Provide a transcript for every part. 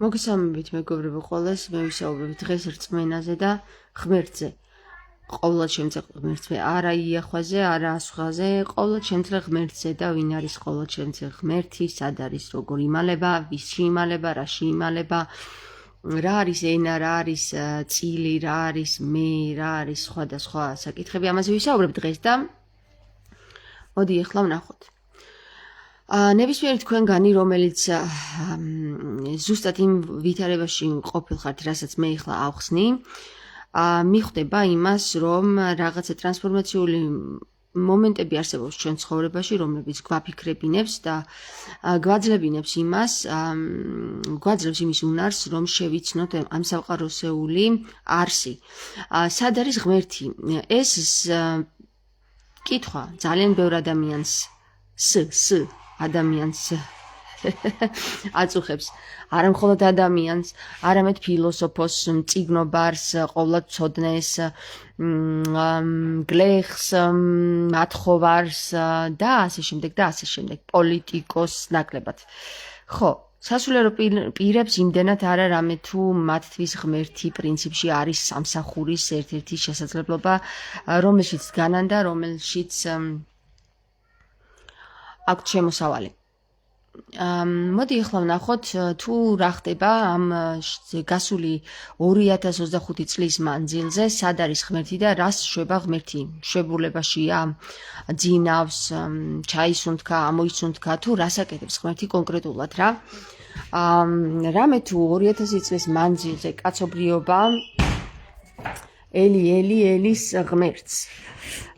მოგესალმებით მეგობრებო ყველას, მე ვისაუბრებ დღეს რწმენაზე და ღმერთზე. ყოვლად შემძლე ღმერთზე, არა იახვაზე, არა ასხაზე, ყოვლად შემძლე ღმერთზე და ვინ არის ყოვლად შემძლე ღმერთი, სად არის, როგორ იმალება, ვისში იმალება, რაში იმალება, რა არის ენა, რა არის წილი, რა არის მე, რა არის სხვადასხვა საკითხები, ამაზე ვისაუბრებ დღეს და მოდი ახლა ვნახოთ. ნებისმიერი თქვენგანი, რომელიც ზუსტად იმ ვითარებაში ყოფილხართ, რასაც მე ახლა ავხსნი, მიხვდება იმას, რომ რაღაცა ტრანსფორმაციული მომენტები არსებობს ჩვენ ცხოვრებაში, რომლებიც გვაფიქრებინებს და გვაძლებინებს იმას, გვაძლევს იმის უნარს, რომ შევიცნოთ ამ სამყაროსეული არსი. სად არის ღმერთი? ეს კითხვა ძალიან ბევრ ადამიანს ადამიანს აწუხებს, არა მხოლოდ ადამიანს, არამედ ფილოსოფოს, მწიგნობარს, ყოვლადმცოდნეს, გლეხს, მათხოვარს და ასე შემდეგ, პოლიტიკოსს ნაკლებად. ხო, სასულიერო პირებს იმდენად არა რამე თუ მათთვის ღმერთი პრინციპში არის სამსახურის ერთ-ერთი შესაძლებლობა, რომელშიც განან და რომელშიც აქვთ შემოსავალი. მოდი ახლა ვნახოთ თუ რა ხდება ამ გასული 2025 წლის მანძილზე, სად არის ღმერთი და რას შვება ღმერთი? შვებულებაშია, ძინავს, ჩაისუნთქა, ამოისუნთქა, თუ რას აკეთებს ღმერთი კონკრეტულად რა? რამე თუ 2000 წლის მანძილზე კაცობრიობა ელის ღმერთს.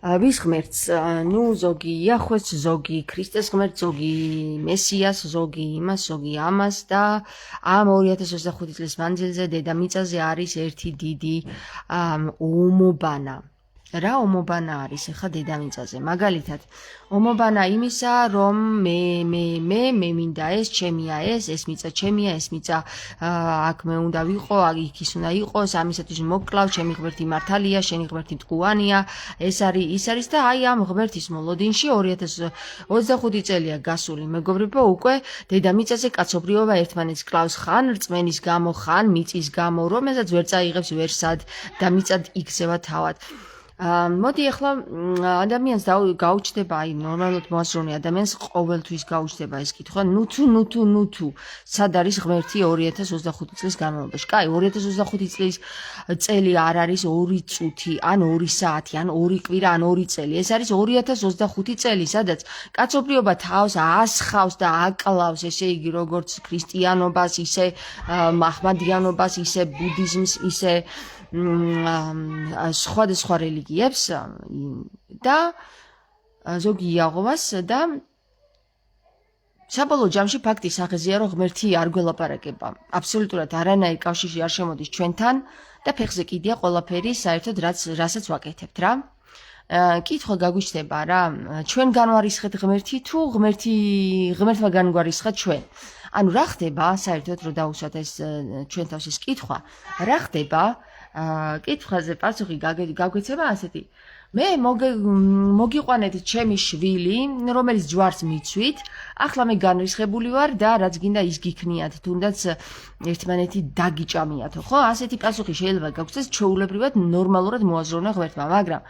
ვის ღმერთს? ნუ ზოგი იახვეს, ზოგი ქრისტეს ღმერთს, ზოგი მესიას, ზოგი იმას, ზოგი ამას და ამ 2025 წლის მანძილზე დედამიწაზე არის ერთი დიდი ომობანა. რა ომობანა არის ახლა დედამიწაზე? მაგალითად, ომობანა იმისა, რომ მე მინდა ეს, ჩემია ეს მიწა ჩემია, ეს მიწა აქ მე უნდა ვიყო, იქ ის უნდა იყოს, ამისათვის მოკლავ, ჩემი ღმერთი მართალია, შენი ღმერთი მტკუანია, ეს არის და აი ამ ღმერთის მოლოდინში 2025 წელია გასული, მეგობრებო, უკვე დედამიწაზე კაცობრიობა ერთმანეთს კლავს ხან რწმენის გამო, ხან მიწის გამო, რომელსაც ვერ წაიღებს ვერსად და მიწად იქცევა თავად. მოდი ახლა ადამიანს გაუჩნდება, აი ნორმალურად მოაზროვნე ადამიანს ყოველთვის გაუჩნდება ეს კითხვა, ნუ სად არის ღმერთი 2025 წლის განმავლობაში? კაი, 2025 წლის წელი არ არის 2 წუთი, ან 2 საათი, ან 2 კვირა, ან 2 წელი. ეს არის 2025 წელი, სადაც კაცობრიობა თავს ასხავს და აკლავს, ესე იგი, როგორც ქრისტიანობას, ისე მაჰმადიანობას, ისე ბუდიზმს, ისე სხვადასხვა რელიგიებს და ზოგი იაღვას და საბოლოო ჯამში ფაქტი სახეზია, რომ ღმერთი არ გველაპარაკება. აბსოლუტურად არანაირი კავშირი არ შემოდის ჩვენთან და ფეხზე კიდია ყველაფერი საერთოდ რასაც ვაკეთებთ რა. კითხვა გაგვიჩნდება რა, ჩვენ განვარისხეთ ღმერთი თუ ღმერთმა განგვარისხა ჩვენ. ანუ რა ხდება საერთოდ რომ დავუსვათ ეს ჩვენ თავს ეს კითხვა, რა ხდება? კითხვაზე პასუხი გაგვეცემა ასეთი. მე მოგიყვანეთ ჩემი შვილი, რომელიც ჯვარს მიცვით, ახლა მე განრისხებული ვარ და რაც გინდა ის გიქნიათ, თუნდაც ერთმანეთი დაგიჭამიათო, ხო? ასეთი პასუხი შეიძლება გაგვცეს ჩვეულებრივად ნორმალურად მოაზროვნე ღმერთმა, მაგრამ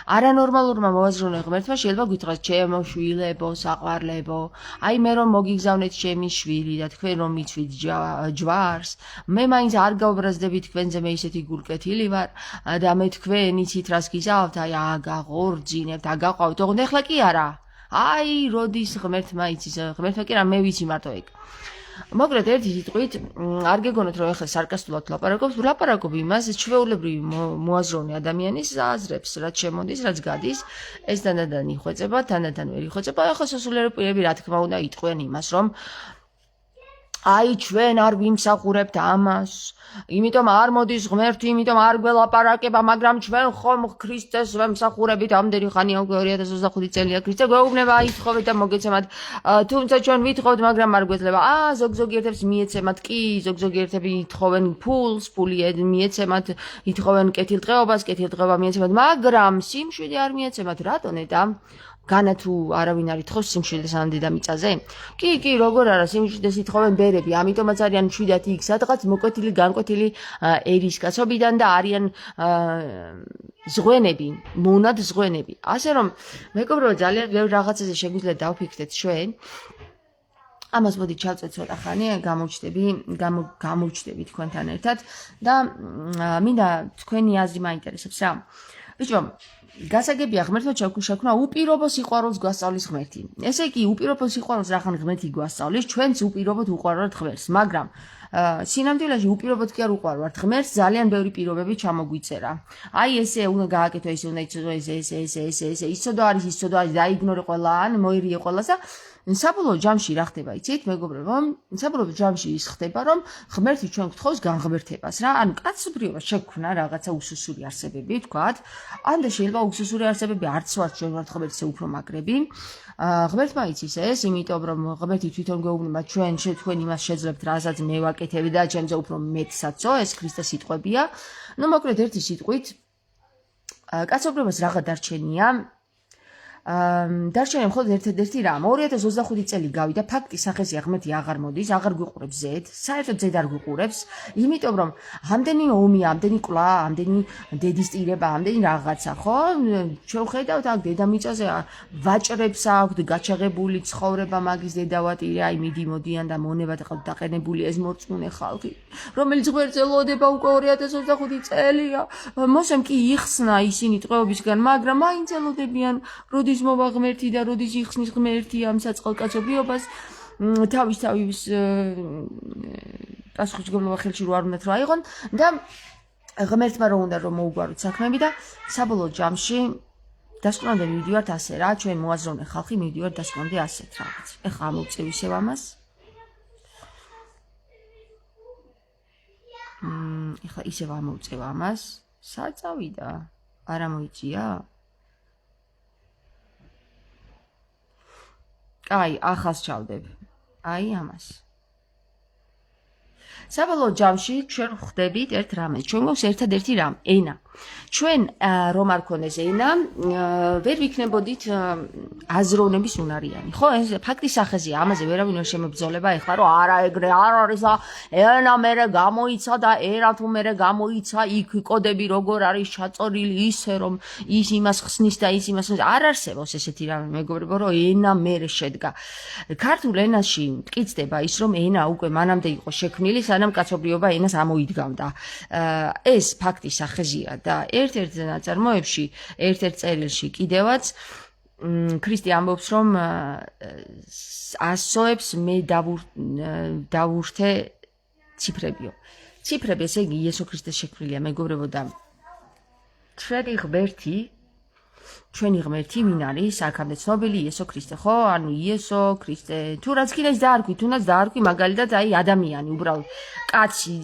არანორმალურმა მოაზროვნე ღმერთმა შეიძლება გითხრას ჩემო შვილებო, საყვარლებო, აი მე რომ მოგიგზავნეთ ჩემი შვილი და თქვენ რომ მიცვით ჯვარს, მე მაინც არ გავბრაზდები თქვენზე, მე ისეთი გულკეთილი ვარ და მე თქვენ იცით რას გიზავთ, აი აგაღორძინებთ, აგაყვავთ, ოღონდ ეხლა კი არა. აი როდის ღმერთმა იცის, ღმერთმა კი რა მე ვიცი მარტო ეგ. მოკლედ ერთი სიტყვით, არ გეგონოთ რომ ეხლა სარკასტულად ვლაპარაკობ იმას, ჩვეულებრივი მოაზროვნე ადამიანის აზრებს, რაც შემოდის, რაც გადის, ეს თანდათან იხვეწება, თანდათან ვერ იხვეწება. ახლა სასულიერო პირები რა თქმა უნდა იტყვიან იმას, რომ აი ჩვენ არ ვიმსახურებთ ამას, იმიტომ არ მოდის ღმერთი, იმიტომ არ გველაპარაკება, მაგრამ ჩვენ ხომ ქრისტეს ვემსახურებით, ამდენი ხანია უკვე 2025 წელია ქრისტე გვეუბნება აითხოვეთ და მოგეცემათ, თუმცა ჩვენ ვითხოვთ, მაგრამ არ გვეძლება. ზოგი ერთებს მიეცემათ, კი, ზოგი ერთები ითხოვენ ფულს, ფული მიეცემათ, ითხოვენ კეთილდღეობას, კეთილდღეობა მიეცემათ, მაგრამ სიმშვიდე არ მიეცემათ, რატო ნეტა? განა თუ არავინ არ ითხოვს სიმშვიდეს ან დედამიწაზე? კი, როგორ არა, სიმშვიდეს ითხოვენ ბერები, ამიტომაც არიან მშვიდად იქ სადღაც მოკვეთილი, განკვეთილი ერისკაცობიდან და არიან ზღვენები, მონად ზღვენები. ასე რომ, მეგობრებო, ძალიან ბევრ რაღაცაზე შეგვიძლია დავფიქრდეთ ჩვენ. ამას მოდი ჩავწვეთ ცოტა ხანი, გამოვჩდები თქვენთან ერთად და მინდა თქვენი აზრი მაინტერესებს რა. ბიჭო, გასაგებია ღმერთმა შექმნა უპირობო სიყვარულს გვასწავლის ღმერთი. ესე იგი, უპირობო სიყვარულს რახან ღმერთი გვასწავლის, ჩვენც უპირობოდ უყვარვართ ღმერთს, მაგრამ სინამდვილეში უპირობოდ კი არ უყვარვართ ღმერთს, ძალიან ბევრი პირობები ჩამოგვიწერა. აი ესე უნდა გააკეთო, ესე უნდა იცოდო, ესე, იცოდო არის, დაიგნორე ყველა ან მოირიე ყველას და საბოლოო ჯამში რა ხდება, იცით, მეგობრებო? საბოლოო ჯამში ის ხდება, რომ ღმერთი ჩვენ გთხოვს განღმერთებას რა. ანუ კაცობრიობა შექმნა რაღაცა უსუსური არსებები, ვთქვათ. ან და შეიძლება უსუსური არსებები არც ვართ ჩვენ ვართ ღმერთზე უფრო მაგრები. ღმერთმა იცის ეს, იმიტომ რომ ღმერთი თვითონ გეუბნება თქვენ იმას შეძლებთ, რასაც მე ვაკეთებ და ჩემზე უფრო მეტსაცო, ეს ქრისტეს სიტყვებია. ნუ მოკლედ ერთი სიტყვით, კაცობრიობას რაღა დარჩენია. დარჩენია მხოლოდ ერთადერთი რამ. 2025 წელი გავიდა, ფაქტი სახეზია, ღმერთი აღარ მოდის, აღარ გვიყურებს ზედ, საერთოდ ზედ არ გვიყურებს, იმიტომ რომ ამდენი ომი, ამდენი კლა, ამდენი დედის ტირება, ამდენი რაღაცა, ხო? ჩვენ ხედავთ აქ დედამიწაზე ვაჭრებს აქვთ გაჩაღებული ცხოვრება, მაგის დედავატირე, აი მიდიან და მონებად ყავთ დაყენებული ეს მორწმუნე ხალხი, რომელიც ღმერთზე ლოდება უკვე 2025 წელია. მოსემ კი იხსნა ისინი ტყვეობისგან, მაგრამ მაინც ელოდებიან, როდის მოვა ღმერთი და როდის იხსნის ღმერთი ამ საწყალკაცობრიობას თავის პასუხისმგებლობა ხელში რო არ უნდათ რა აიღონ და ღმერთმა რო უნდა რომ მოუგვაროთ საქმეები და საბოლოო ჯამში დასკვნამდე მივდივართ ასე რა, ჩვენ მოაზროვნე ხალხი მივდივართ დასკვნამდე ასეთ რაღაც. ეხლა ამოვწევ ისევ ამას. ეხლა ისევ ამოვწევ ამას. საწავიდა? არ ამოიწია? აი, ახალს ჩავდებ. აი ამას. საბოლოო ჯამში ჩვენ ხვდებით ერთ რამეს. ჩვენ გვაქვს ერთადერთი რამ, ენა. ჩვენ რომ არ ქონდეს ენა, ვერ ვიქნებოდით აზროვნების უნარიანი. ხო, ეს ფაქტის სახეზია, ამაზე ვერავინ ვერ შემებრძოლება ეხლა, რომ არა ეგრე არ არის და ენა მერე გამოიცა და ერა თუ მერე გამოიცა, იქ კოდები როგორ არის ჩაწორილი ისე რომ ის იმას ხსნის და ის იმას ხსნის. არ არსებობს ესეთი რამე, მეგობრებო, რომ ენა მერე შედგა. ქართულ ენაში მტკიცდება ის, რომ ენა უკვე მანამდე იყო შექმნილი, სანამ კაცობრიობა ენას ამოიდგამდა. ეს ფაქტის სახეზია და ერთ-ერთ ნაწარმოებში, ერთ-ერთ წერილში კიდევაც ქრისტე ამბობს, რომ ასოებს მე დავურთე ციფრებიო. ციფრები, ესე იგი, იესო ქრისტეს შექმნილია, მეგობრებო და ჩვენი ღმერთი ვინ არის? აქამდე ცნობილი იესო ქრისტე, ხო? ანუ იესო ქრისტე, თუ რაც კიდე დაარქვი, თუნდაც დაარქვი, მაგალითად, აი ადამიანი, უბრალოდ კაცი,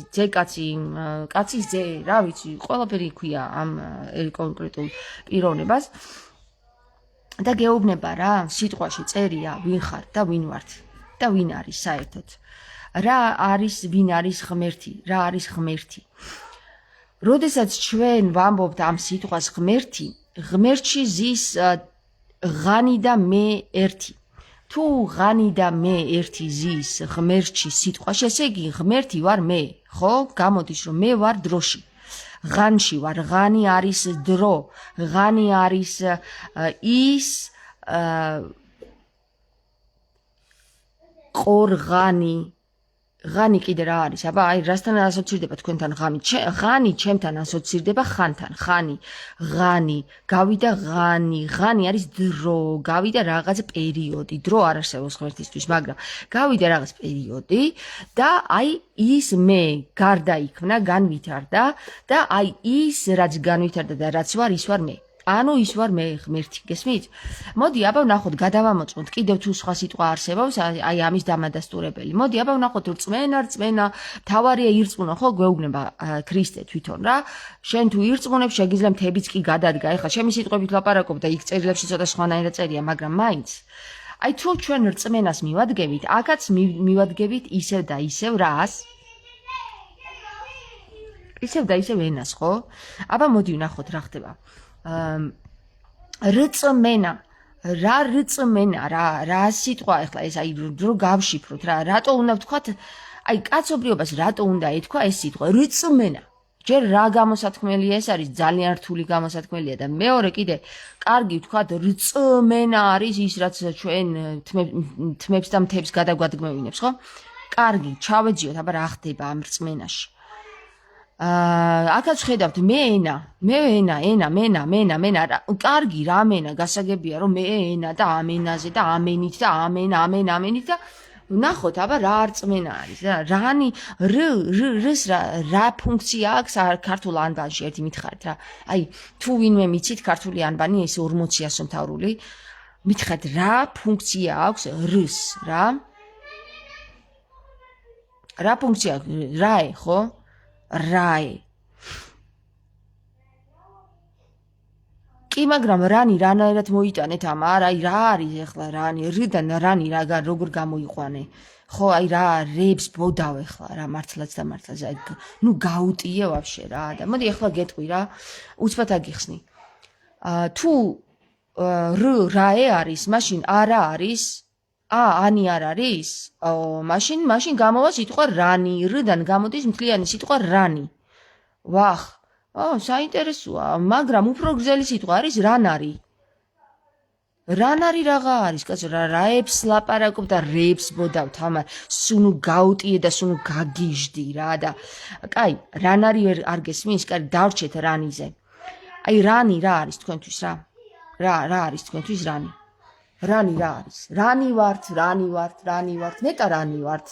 კაცის ძე, რა ვიცი, ყველაფერი ქვია ამ კონკრეტულ პიროვნებას. და გეუბნება რა, სიტყვაში წერია, ვინ ხარ და ვინ ვართ და ვინ არის საერთოდ. რა არის, ვინ არის ღმერთი? რა არის ღმერთი? როდესაც ჩვენ ვამბობთ ამ სიტყვას ღმერთი, ღმერთში ზის ღანი და მე ერთი. თუ ღანი და მე ერთი ზის ღმერთში სიტყვაში, ესე იგი ღმერთი ვარ მე, ხო? გამოდის რომ მე ვარ დროში. ღანში ვარ, ღანი არის დრო, ღანი არის ის ყორღანი. ღანი კიდე რა არის? აბა, აი რასთან ასოცირდება თქვენთან ღანი? ღანი ჩემთან ასოცირდება ხანთან. ღანი, გავიდა ღანი. ღანი არის დრო, გავიდა რაღაც პერიოდი. დრო არ არსებობს ღმერთისთვის, მაგრამ გავიდა რაღაც პერიოდი და აი ის მე გარდაიქმნა, განვითარდა და აი ის რაც განვითარდა და რაც ვარ, ის ვარ მე. ანუ ის ვარ მე ღმერთი, გესმით? მოდი, აბა ვნახოთ, გადავამოწმოთ, კიდევ თუ სხვა სიტყვა არსებობს, აი ამის დამადასტურებელი. მოდი, აბა ვნახოთ, რწმენა, თავარია ირწმუნო, ხო, გვეუბნება ქრისტე თვითონ რა. შენ თუ ირწმუნებ, შეგიძლია მთებიც კი გადადგა. ეხლა ჩემი სიტყვებით ლაპარაკობ და იქ წერილებში ცოტა სხვანაირად წერია, მაგრამ მაინც აი თუ ჩვენ რწმენას მივადგებით, აქაც მივადგებით ისევ და ისევ რას? ისევ და ისევ ენას, ხო? აბა მოდი ვნახოთ რა ხდება. რა რწმენა, რა სიტყვა ახლა ეს აი რო გავშიფროთ რა, რატო უნდა ვთქვათ, აი კაცობრიობას რატო უნდა ეთქვა ეს სიტყვა, რწმენა. ჯერ რა გამოსათქმელია ეს არის ძალიან რთული გამოსათქმელია და მეორე კიდე კარგი ვთქვათ რწმენა არის ის რაც ჩვენ თმებს და მთებს გადაგვადგმევინებს, ხო? კარგი, ჩავეძიოთ, აბა რა ხდება ამ რწმენაში. აქაც ხედავთ მენა, კარგი რა მენა, გასაგებია რომ მე ენა და ამენაზე და ამენით და ამენით და ნახოთ, აბა რა რწმენა არის რა, რანი რს რა ფუნქცია აქვს ქართულ ანბანში, ერთი მითხარით რა. აი, თუ ვინმე მიცით ქართული ანბანი ეს 40-ია სომთავრული, მითხარით რა ფუნქცია აქვს რს რა? რა ფუნქცია აქვს რაე, ხო? რაე. კი, მაგრამ რანი რანაირად მოიტანეთ ამარ, აი რა არის ახლა რანი, რიდან რანი როგორ გამოიყვანე. ხო, აი რა რებს ბოდავ ახლა რა მართლაც და მართლაც, აი ნუ გაუტიე ვაფშე რა და მოდი ახლა გეტყვი რა, უცბად აგიხსნი. თუ რაე არის, მაშინ არა არის, ანი არ არის, მაშინ გამოვა სიტყვა რანი, რიდან გამოდის მთლიანი სიტყვა რანი. ვახ, საინტერესოა, მაგრამ უფრო გრძელი სიტყვა არის რანარი. რანარი რაღა არის, კაცო, რაებს ლაპარაკობ და რებს ბოდავთ, ამარ სუნუ გაუტიე და სუნუ გაგიჟდი რა და კაი, რანარი არ გესმის, კაი, დავრჩეთ რანიზე. აი რანი რა არის თქვენთვის რა? რა არის თქვენთვის რანი? რანი რა არის? რანი ვართ, ნეტა რანი ვართ.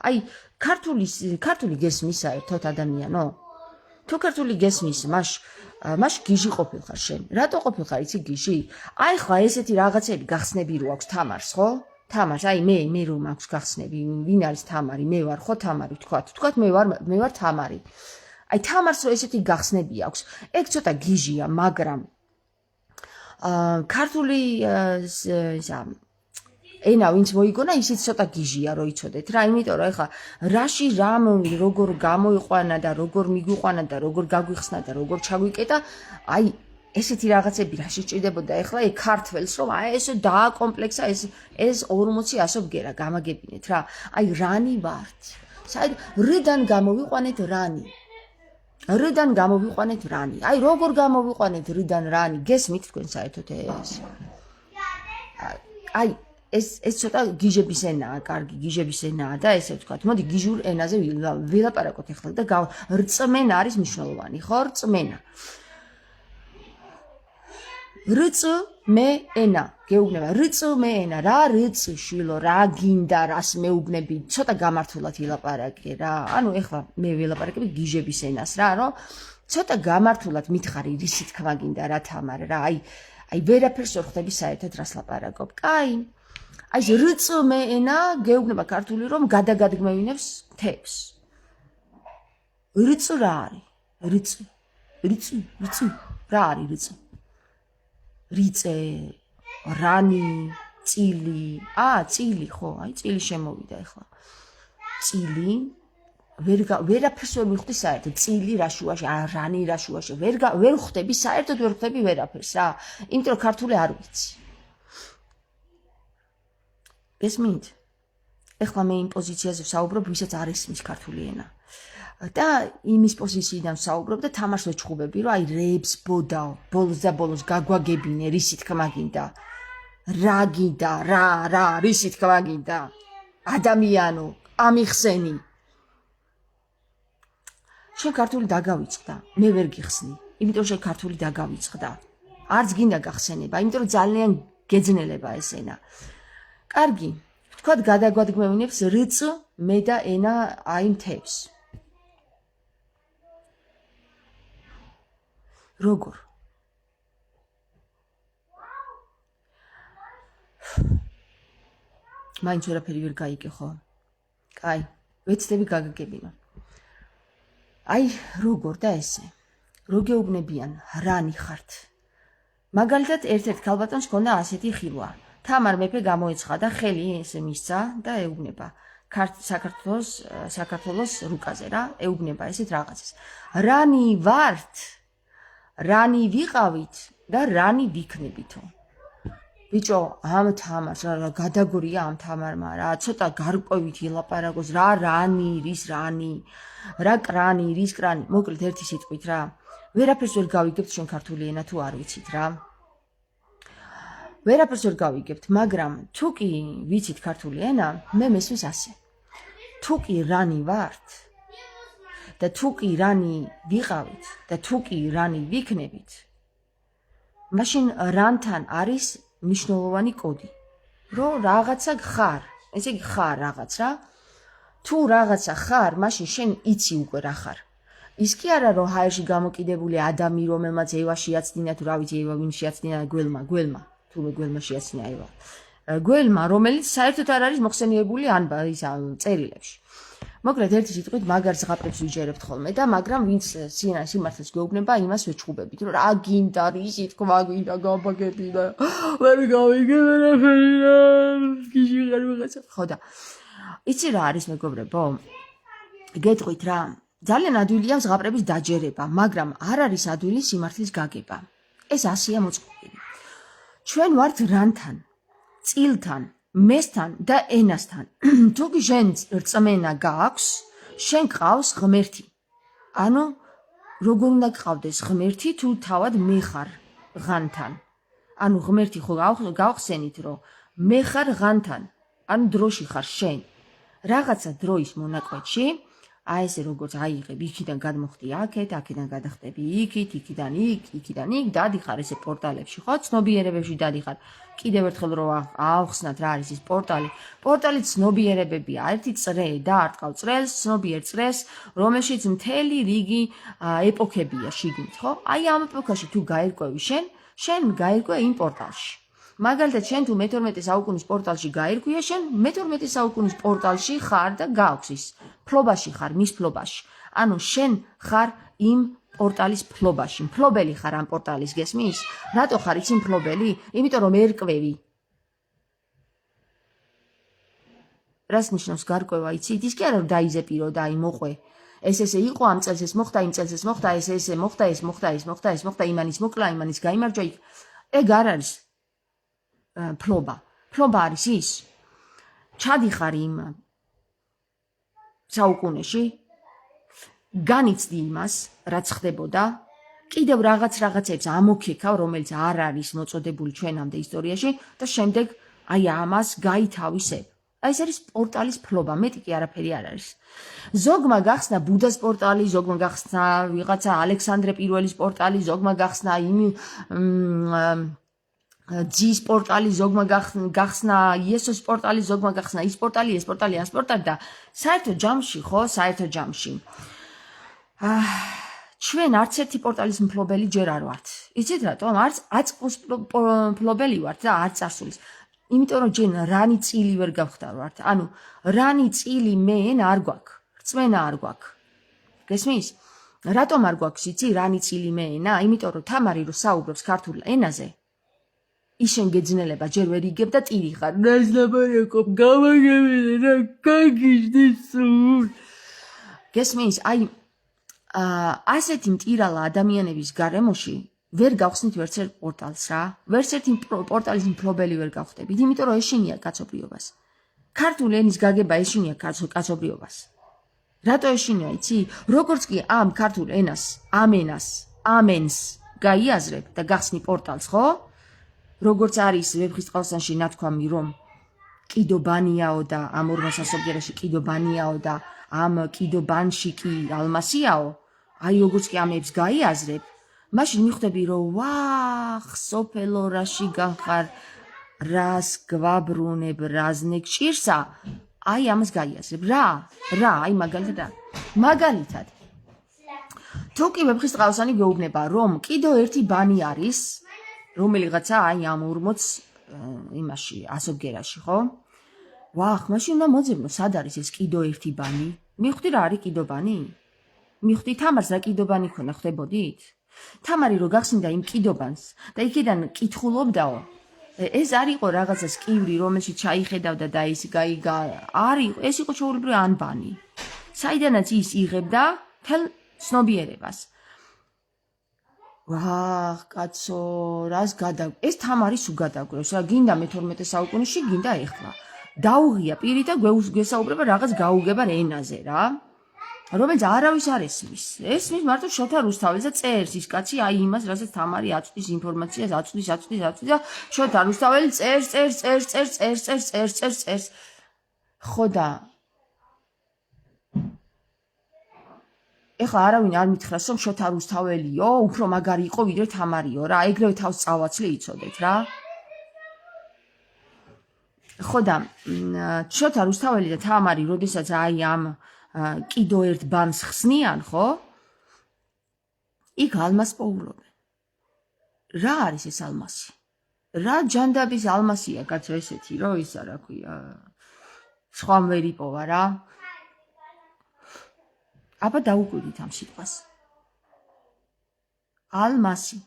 აი ქართული გესმის საერთოდ ადამიანო? თუ ქართული გესმის, მაშ გიჟი ყოფილხარ შენ. რატო ყოფილხარ იცი გიჟი? აი ხა ესეთი რაღაცები გახსნები რო აქვს თამარს, ხო? თამარს, აი მე რომ აქვს გახსნები, ვინ არის თამარი? მე ვარ ხო თამარი ვთქვათ მე ვარ თამარი. აი თამარს რო ესეთი გახსნები აქვს, ეგ ცოტა გიჟია, მაგრამ ქართული ენა ვინც მოიგონა ისიც ცოტა გიჟია რო იცოდეთ რა, იმიტომ რომ ეხლა რაში რამ როგორ გამოიყვანა და როგორ მიგვიყვანა და როგორ გაგვიხსნა და როგორ ჩაგვიკეტა, აი ესეთი რაღაცები რაში ჭირდებოდა ეხლა ეგ ქართველს რომ აი ეს დააკომპლექსა ეს 40 ასო ბგერა გამაგებინეთ რა. აი რანი ვართ. რიდან გამოვიყვანეთ რანი. რიდან გამოვიყვანეთ რანი. აი როგორ გამოვიყვანეთ რიდან რანი, გესმით თქვენ საერთოდ ეს. აი ეს ცოტა გიჟების ენაა, კარგი გიჟების ენაა და ესე ვთქვათ. მოდი გიჟურ ენაზე ვილაპარაკოთ ახლა და რწმენა არის მნიშვნელოვანი, ხო? რწმენა. რწმენა, გეუბნება, რწმენა, რა რწ შვილო, რა გინდა, რას მეუბნები, ცოტა გამართულად ვილაპარაკე რა. ანუ ახლა მე ვილაპარაკები გიჟების ენას რა, რომ ცოტა გამართულად მითხარი, რისი თქმა გინდა რა თამარ რა. აი ვერაფერს ვერ ხვდები საერთოდ რას ლაპარაკობ. კაი. აი ეს რწმენა გეუბნება ქართული რომ გადაგადგმევინებს თებს. რწ რა არის? რწ რა არის რწ? რიწე, რანი, წილი, წილი ხო, აი წილი შემოვიდა ახლა. წილი ვერაფერს ვერ მივხვდი საერთოდ, წილი რა შუაში, რანი რა შუაში, ვერ ხვდები საერთოდ ვერ ხვდები ვერაფერს რა. იმიტომ რომ ქართული არ ვიცი. გესმით? ეხლა მე იმ პოზიციაზე ვსაუბრობ, ვისაც არ ესმის ქართული ენა. და იმის პოზიციიდან ვსაუბრობ და თამაშს ვეჩხუბები, რომ აი რებს ბოდავ, ბოლოს და ბოლოს გაგვაგებინე, რისი თქმა გინდა. რა გინდა, რა, რისი თქმა გინდა. ადამიანო, ამიხსენი. შენ ქართული დაგავიწყდა, მე ვერ გიხსნი, იმიტომ შენ ქართული დაგავიწყდა. არც გინდა გახსენება, იმიტომ რომ ძალიან გეძნელება ეს ენა. კარგი, ვთქვათ გადაგვადგმევინებს რწ მე და ენა აი მთებს. როგორ? მაინც ვერაფერი ვერ გაიგე ხო? კაი, ვეცდები გაგაგებინო. აი როგორ და ესე. რო გეუბნებიან რანი ხართ. მაგალითად ერთ-ერთ ქალბატონს ჰქონდა ასეთი ხილვა. თამარ მეფე გამოეცხადა, ხელი ესე მისცა და ეუბნება საქართველოს რუკაზე რა, ეუბნება ესეთ რაღაცას. რანი ვართ? რანი ვიყავით და რანი ვიქნებითო. ბიჭო, ამ თამარს რა გადაგორია ამ თამარმა რა, ცოტა გარკვევით ილაპარაკოს რა რანი, რის რანი, რა კრანი, რის კრანი, მოკლედ ერთი სიტყვით რა. ვერაფერს ვერ გავიგებთ ჩვენ ქართული ენა თუ არ ვიცით რა. ვერაფერს ვერ გავიგებთ, მაგრამ თუ კი ვიცით ქართული ენა, მე მესმის ასე. თუ კი რანი ვართ და თუ კი რანი ვიყავით და თუ კი რანი ვიქნებით, მაშინ რანთან არის მნიშვნელოვანი კოდი, რომ რაღაცა ხარ, ესე იგი ხარ რაღაც რა. თუ რაღაცა ხარ, მაშინ შენ იცი უკვე რა ხარ. ის კი არა რომ ჰაერში გამოკიდებული ადამი, რომელმაც ევა შეაცდინა თუ რა ვიცი ევა ვინ შეაცდინა გველმა, თუმე გველმა შეაცდინა ევა. გველმა, რომელიც საერთოდ არ არის მოხსენიებული ისა წერილებში. მოკლედ ერთი სიტყვით მაგარ ზღაპრებს ვიჯერებთ ხოლმე და მაგრამ ვინც სიმართლეს გვეუბნება, იმას ვეჩხუბებით, რომ რა გინდა, ისი თქვა გვინდა გაბაგები და ვერ გავიგე ვერაფერი რა, გიჟი ხარ ვიღაცა. ხო და იცი რა არის მეგობრებო? გეტყვით რა, ძალიან ადვილია ზღაპრების დაჯერება, მაგრამ არ არის ადვილი სიმართლის გაგება. ეს ასია მოწყობილი. ჩვენ ვართ რანთან, წილთან, მესთან და ენასთან. თუ კი შენ რწმენა გაქვს, შენ გყავს ღმერთი. ანუ როგორ უნდა გყავდეს ღმერთი თუ თავად მე ხარ ღანთან. ანუ ღმერთი ხო გავხსენით რომ მე ხარ ღანთან, ანუ დროში ხარ შენ. რაღაცა დროის მონაკვეთში, აი ესე როგორც აიღებ, იქიდან გადმოხდი აქეთ, აქედან გადახტები იქით, იქიდან იქ, დადიხარ ესე პორტალებში, ხო? ცნობიერებებში დადიხარ. კიდევ ერთხელ რომ ავხსნათ რა არის ის პორტალი. პორტალი ცნობიერებებია, ერთი წრე და არტყავ წრეს, ცნობიერ წრეს, რომელშიც მთელი რიგი ეპოქებია შიგნით, ხო? აი ამ ეპოქაში თუ გაირკვევი შენ გაირკვე იმ პორტალში. მაგალითად, შენ თუ მე-12 საუკუნის პორტალში გაირკვია, შენ მე-12 საუკუნის პორტალში ხარ და გაქვს ის. ფლობაში ხარ, მის ფლობაში. ანუ შენ ხარ იმ პორტალის ფლობაში. მფლობელი ხარ ამ პორტალის, გესმის? რატო ხარ იცი მფლობელი? იმიტომ რომ ერკვევი. რას ნიშნავს გარკვევა, იცით? ის კი არა რომ დაიზეპირო და აი მოყვე. ესე იყო ამ წელს ეს მოხდა, იმ წელს ეს მოხდა, ესე მოხდა, ეს მოხდა, იმანის მოკლა, იმანის გაიმარჯვა. ეგ არ არის ფლობა. ფლობა არის ის. ჩადიხარ იმ საუკუნეში, განიცდი იმას, რაც ხდებოდა, კიდევ რაღაცებს ამოქეკავ, რომელიც არ არის მოწოდებული ჩვენამდე ისტორიაში და შემდეგ აი ამას გაითავისებ. აი ეს არის პორტალის ფლობა, მეტი კი არაფერი არ არის. ზოგმა გახსნა ბუდას პორტალი, ზოგმა გახსნა ვიღაცა ალექსანდრე პირველის პორტალი, ზოგმა გახსნა ძის პორტალი, ზოგმა გახსნა იესოს პორტალი, ზოგმა გახსნა ის პორტალი, ეს პორტალი, ამ პორტალი და საერთოდ ჯამში, ხო, საერთოდ ჯამში. ჩვენ არც ერთი პორტალის მფლობელი ჯერ არ ვართ. იცით რატომ? არც აწმყოს მფლობელი ვართ და არც წარსულის. იმიტომ რომ ჯერ რანი წილი ვერ გავხდარვართ. ანუ რანი წილი მე არ გვაქვს. რწმენა არ გვაქვს. გესმის? რატომ არ გვაქვს იცი რანი წილი მე ენა? იმიტომ რომ თამარი რო საუბრობს ქართულ ენაზე, ისენ გეძნელება ჯერ ვერ იგებ და ტირი ხარ. ნაზნაბარეკობ გავაგებინე და გაგიჟდეს სულ. გესმის? აი ასეთი მტირალა ადამიანების გარემოში ვერ გავხსნით ვერც ერთ პორტალს რა. ვერც ერთი პორტალის მფლობელი ვერ გავხდებით, იმიტომ რომ ეშინია კაცობრიობას. ქართული ენის გაგება ეშინია კაცობრიობას. რატო ეშინია, იცი? როგორც კი ამ ქართულ ენას, ამენს გაიაზრებ და გახსნი პორტალს, ხო? როგორც არის ვეფხისტყაოსანში ნათქვამი, რომ კიდობანიაო და ამ ორმა სასოფლიეროში კიდობანიაო და ამ კიდობანში კი ალმასიაო, აი როგორც კი ამებს გაიაზრებ, მაშინ მიხვდები, რომ ვახ, სოფელო რაში გახარ, რას გვაბრუნებ, რაზნე გჭირსა, აი ამას გაიაზრებ. რა, აი მაგალითად. თუ კი ვეფხისტყაოსანი გვეუბნება, რომ კიდო ერთი ბანი არის, რომელიღაცა აი ამ 40 იმაში ასობგერაში, ხო? ვახ, მაშინ უნდა მოძებნო, სად არის ეს კიდო ერთი ბანი? მიხვდი რა არის კიდო ბანი? მიხვდი თამარს რა კიდო ბანი ქონა, ხდებოდით? თამარი რო გახსნიდა იმ კიდობანს და იქიდან კითხულობდაო, ეს არ იყო რაღაცა სკივრი, რომელშიც ჩაიხედავდა და ის ეს იყო ჩვეულებრივი ანბანი. საიდანაც ის იღებდა თელ ცნობიერებას. კაცო, რას ეს თამარი სულ გადაგვევს რა, გინდა მე-12 საუკუნეში, გინდა ეხლა. დაუღია პირი და გვესაუბრება რაღაც გაუგებარ ენაზე რა. რომელიც არავის არ ესმის. ესმის მარტო შოთა რუსთაველს და წერს ის კაცი აი იმას, რასაც თამარი აწვდის ინფორმაციას, აწვდის და შოთა რუსთაველი წერს. ხო და ეხლა არავინ არ მითხრას, რომ შოთა რუსთაველიო, უფრო მაგარი იყო ვიდრე თამარიო რა, ეგრევე თავს წავაცლე იცოდეთ რა. ხო და შოთა რუსთაველი და თამარი, როდესაც აი ამ კიდო ერთ ბანს ხსნიან, ხო? იქ ალმას პოულობენ. რა არის ეს ალმასი? რა ჯანდაბის ალმასია, კაცო ესეთი, რომ ისა რა ქვია, სხვა ვერ იპოვა რა. აბა დაუკვირდით ამ სიტყვას. ალმასი.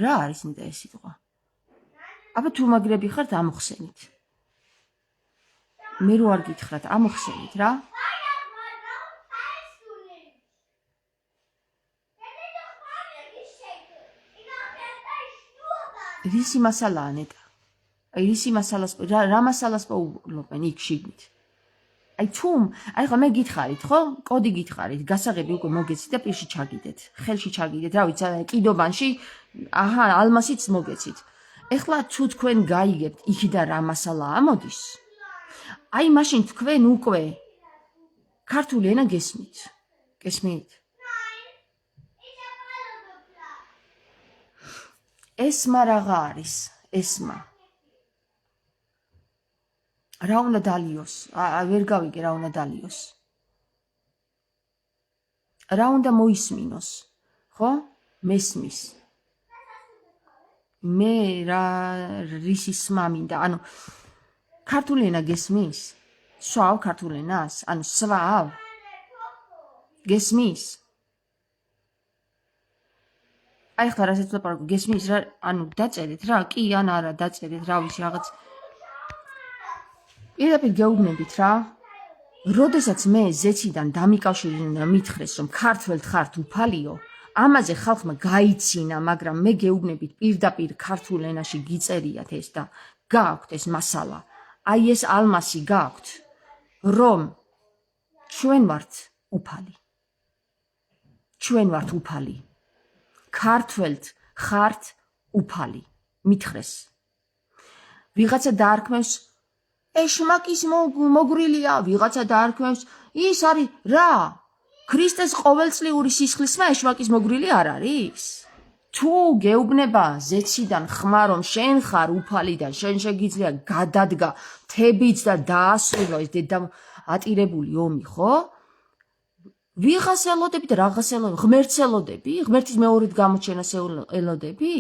რა არის ნეტა ეს სიტყვა? აბა თუ მაგრები ხართ, ამოხსენით. მე რო არ გითხრათ, ამოხსენით რა. რისი მასალაა ნეტა? აი რისი მასალას რა მასალას პოულობენ იქ შიგნით? აი ხო მე გითხარით, ხო? კოდი გითხარით, გასაღები უკვე მოგეცით და პირში ჩაგიდეთ. ხელში ჩაგიდეთ, რა ვიცი, კიდობანში, ალმასიც მოგეცით. ეხლა თუ თქვენ გაიგებთ, იქიდან რა მასალა ამოდის? აი მაშინ თქვენ უკვე ქართული ენა გესმით. გესმით? ესმა რაღა არის? ესმა. რა უნდა დალიოს? ვერ გავიგე რა უნდა დალიოს. რა უნდა მოისმინოს? ხო? მესმის. მე რა რის ისმა მინდა? ანუ ქართული ენა გესმის? სვავ ქართულ ენას? ანუ სვავ? გესმის? აი ხლა რასაც ვაპარაკო, გესმის რა, ანუ დაწერეთ რა, კი ან არა დაწერეთ, რა ვიცი რაღაც. პირდაპირ გეუბნებით რა. როდესაც მე ზეციდან დამიკავშირე მითხრეს, რომ ქართველთ ხართ უფალიო, ამაზე ხალხმა გაიცინა, მაგრამ მე გეუბნებით პირდაპირ ქართულ ენაში გიწერიათ ეს და გააქვთ ეს მასალა. აი ეს ალმასი გააქვთ, რომ ჩვენ ვართ უფალი. ჩვენ ვართ უფალი. ქართველთ ხართ უფალი. მითხრეს. ვიღაცა დაარქმევს ეშმაკის მოგრილია, ვიღაცა დაარქმევს ის არის რა? ქრისტეს ყოველწლიური სისხლისმა ეშმაკის მოგრილი არ არის? თუ გეუბნება ზეციდან ხმა, რომ შენ ხარ უფალი და შენ შეგიძლია გადადგა თებიც და დაასრულო ეს ატირებული ომი, ხო? ვიღას ელოდები და რაღაც ელოდები, ღმერთს ელოდები? ღმერთის მეორედ გამოჩენას ელოდები?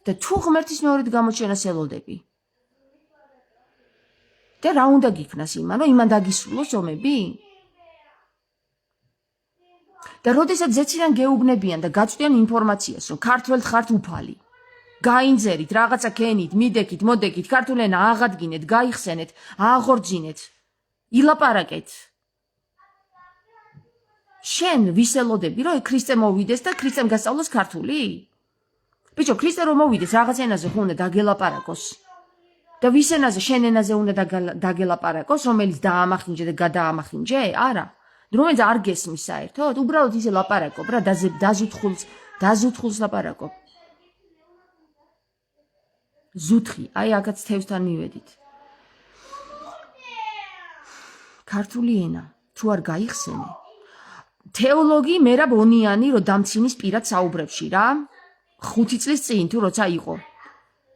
და თუ ღმერთის მეორედ გამოჩენას ელოდები? და რა უნდა გიქნას იმან, რომ იმან დაგისრულოს ომები? და როდესაც ზეციდან გეუბნებიან და გაწვდიან ინფორმაციას, რომ ქართველთ ხართ უფალი, გაინძერით, რაღაცა ქენით, მიდექით, მოდექით, ქართულ ენა აღადგინეთ, გაიხსენეთ, აღორძინეთ, ილაპარაკეთ. შენ ვის ელოდები, რომ ქრისტე მოვიდეს და ქრისტემ გასწავლოს ქართული? ბიჭო, ქრისტე რომ მოვიდეს, რაღაც ენაზე ხო უნდა დაგელაპარაკოს. და ვის ენაზე, შენ ენაზე უნდა დაგელაპარაკოს, რომელიც დაამახინჯე და გადაამახინჯე? არა. რომელიც არ გესმის საერთოდ, უბრალოდ ისე ლაპარაკობ რა, დაზუთხულს ლაპარაკობ. ზუთხი, აი აქაც თევსთან მივედით. ქართული ენა, თუ არ გაიხსენე, თეოლოგი მერაბ ონიანი რო დამცინის პირად საუბრებში რა, 5 წლის წინ თუ როცა იყო.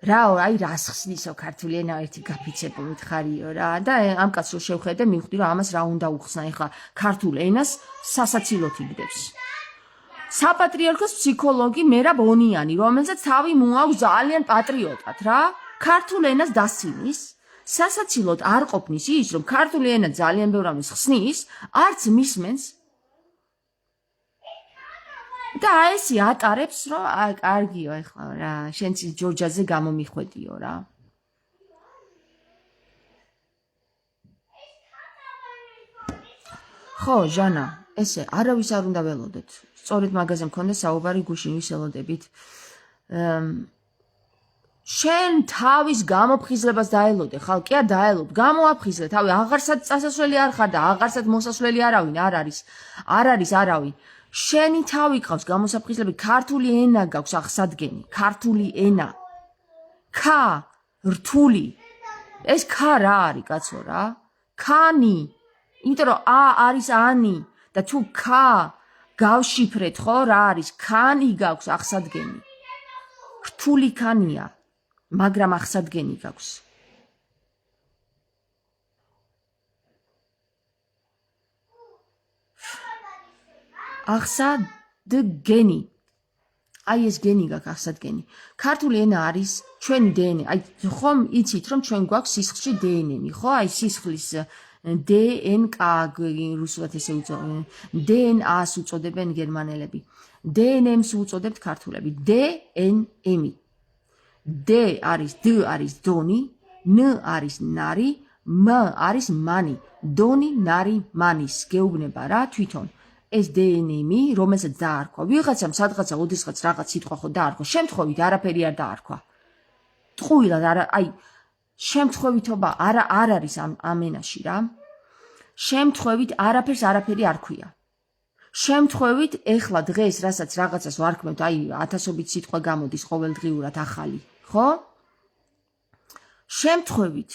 რა, აი რას ხსნისო ქართული ენა ერთი გაფიცებო მითხარიო რა და ამ კაცს რო შევხედე მივხვდი რომ ამას რა უნდა უხსნა ეხლა ქართულ ენას სასაცილოდ იგდებს. საპატრიარქოს ფსიქოლოგი მერაბ ონიანი, რომელსაც თავი მოაქვს ძალიან პატრიოტად რა, ქართულ ენას დასცინის, სასაცილოდ არ ყოფნის ის, რომ ქართული ენა ძალიან ბევრ ამას ხსნის, არც მისმენს. და ესე ატარებს, რომ კარგიო ეხლა რა, შენც ჯორჯაზე გამომიხვედიო რა. ხო, ჟანა, ესე არავის არ უნდა ველოდეთ. სწორედ მაგაზე მქონდა საუბარი გუშინ ვისელოდებით. შენ თავის გამოფხიზლებას დაელოდე, ხალხი არ დაელოდ, გამოაფხიზლე თავი, აღარსად წასასვლელი არ ხარ და აღარსად მოსასვლელი არავინ არ არის არავინ. შენი თავი ყავს გამოსაფხიზლები, ქართული ენა გაქვს აღსადგენი, ქართული ენა. ქა, რთული. ეს ქა რა არის, კაცო რა? ქანი. იმიტომ რომ არის ანი და თუ ქა გავშიფრეთ, ხო, რა არის? ქანი გაქვს აღსადგენი. რთული ქანია. მაგრამ აღსადგენი გაქვს. აღსადგენი. აი ეს გენი გაქვს აღსადგენი. ქართული ენა არის ჩვენი დნმ. აი ხომ იცით რომ ჩვენ გვაქვს სისხლში დნმ, ხო? აი სისხლის DNK რუსულად ესე უწოდებენ. DNA-ს უწოდებენ გერმანელები. DNM-ს უწოდებთ ქართულები. DNM. D არის D არის დონი, N არის ნარი, M არის მანი. დონი, ნარი, მანის გეუბნება რა თვითონ. ეს DNM-ი, რომელსაც დაარქვა. ვიღაცამ სადღაცა ოდესღაც რაღაც სიტყვა ხო დაარქვა. შემთხვევით არაფერი არ დაარქვა. ტყუილად აი შემთხვევითობა არ არის ამ ენაში რა. შემთხვევით არაფერი არ ქვია. შემთხვევით ეხლა დღეს რასაც რაღაცას ვარქმევთ, აი 1000-ობით სიტყვა გამოდის ყოველდღიურად ახალი, ხო? შემთხვევით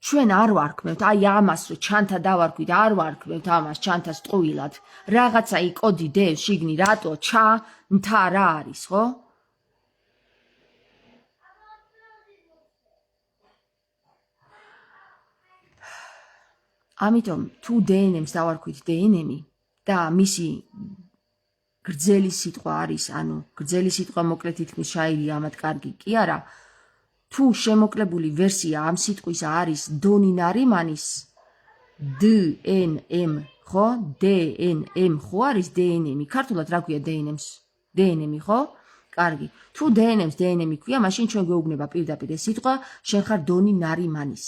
ჩვენ არ ვარქმევთ, აი ამას რო ჩანთა დავარქვით, არ ვარქმევთ ამას ჩანთას ტყუილად. რაღაცა იკოდი დევს შიგნი, რატო ჩანთა რა არის, ხო? ამიტომ თუ DNM-ს დავარქვით DNM-ი და მისი გრძელი სიტყვა არის, ანუ გრძელი სიტყვა მოკლედ თითქმის შაირია, ამათ კარგი კი არა. თუ შემოკლებული ვერსია ამ სიტყვის არის დონი ნარიმანის DNM, ხო? DNM ხო არის DNM-ი? ქართულად რა ქვია DNM-ს? DNM-ი, ხო? კარგი. თუ DNM-ს DNM-ი ქვია, მაშინ ჩვენ გვეუბნება პირდაპირ ეს სიტყვა, შენ ხარ დონი ნარიმანის.